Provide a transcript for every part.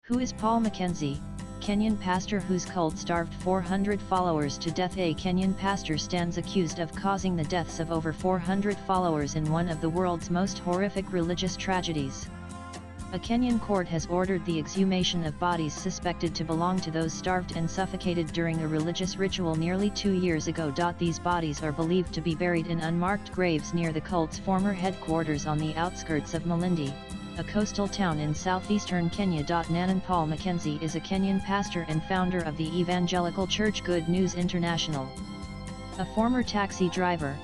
Who is Paul Mackenzie, Kenyan pastor whose cult starved 400 followers to death? A Kenyan pastor stands accused of causing the deaths of over 400 followers in one of the world's most horrific religious tragedies. A Kenyan court has ordered the exhumation of bodies suspected to belong to those starved and suffocated during a religious ritual nearly 2 years ago. These bodies are believed to be buried in unmarked graves near the cult's former headquarters on the outskirts of Malindi, a coastal town in southeastern Kenya. Nanan Paul Mackenzie is a Kenyan pastor and founder of the evangelical church Good News International. A former taxi driver,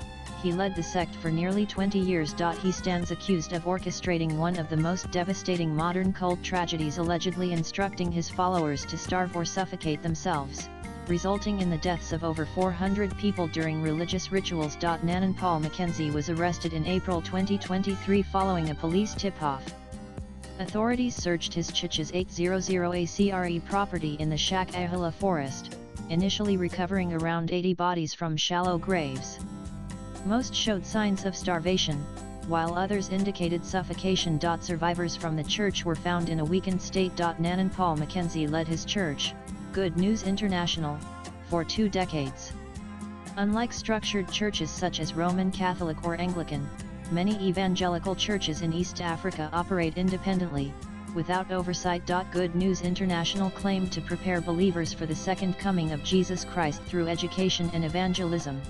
he led the sect for nearly 20 years. He stands accused of orchestrating one of the most devastating modern cult tragedies, allegedly instructing his followers to starve or suffocate themselves, resulting in the deaths of over 400 people during religious rituals. Nanan Paul Mackenzie was arrested in April 2023 following a police tip-off. Authorities searched his church's 800 acre property in the Shak-Ahila forest, initially recovering around 80 bodies from shallow graves. Most showed signs of starvation, while others indicated suffocation. Survivors from the church were found in a weakened state. Nanan Paul Mackenzie led his church, Good News International, for 2 decades. Unlike structured churches such as Roman Catholic or Anglican, many evangelical churches in East Africa operate independently, without oversight. Good News International claimed to prepare believers for the second coming of Jesus Christ through education and evangelism.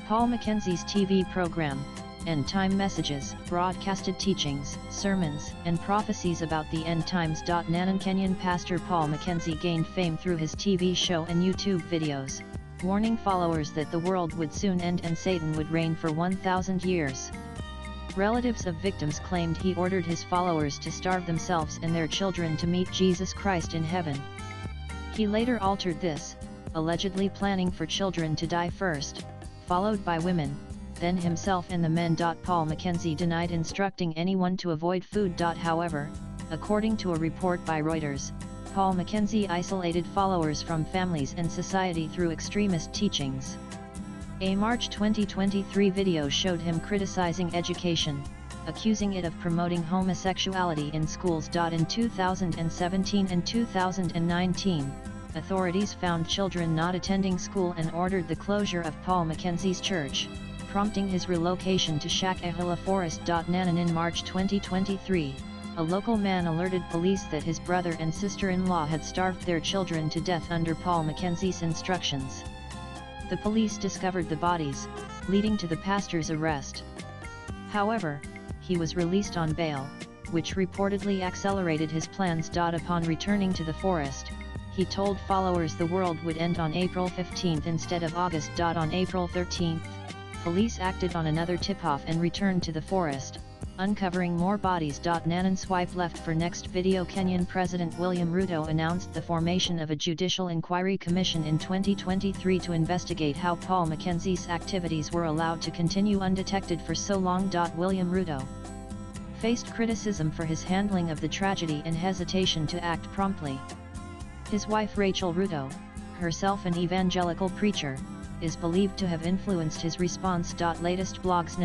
Paul Mackenzie's TV program, End Time Messages, broadcasted teachings, sermons, and prophecies about the end times. Nanan Kenyan pastor Paul Mackenzie gained fame through his TV show and YouTube videos, warning followers that the world would soon end and Satan would reign for 1,000 years. Relatives of victims claimed he ordered his followers to starve themselves and their children to meet Jesus Christ in heaven. He later altered this, allegedly planning for children to die first, followed by women, then himself and the men. Paul Mackenzie denied instructing anyone to avoid food. However, according to a report by Reuters, Paul Mackenzie isolated followers from families and society through extremist teachings. A March 2023 video showed him criticizing education, accusing it of promoting homosexuality in schools. In 2017 and 2019, authorities found children not attending school and ordered the closure of Paul Mackenzie's church, prompting his relocation to Shak-Ahila Forest. Nanan in March 2023, a local man alerted police that his brother and sister-in-law had starved their children to death under Paul Mackenzie's instructions. The police discovered the bodies, leading to the pastor's arrest. However, he was released on bail, which reportedly accelerated his plans. Upon returning to the forest, he told followers the world would end on April 15 instead of August. On April 13, police acted on another tip-off and returned to the forest, uncovering more bodies. Nanan swipe left for next video. Kenyan President William Ruto announced the formation of a judicial inquiry commission in 2023 to investigate how Paul Mackenzie's activities were allowed to continue undetected for so long. William Ruto faced criticism for his handling of the tragedy and hesitation to act promptly. His wife Rachel Ruto, herself an evangelical preacher, is believed to have influenced his response. Latest blogs.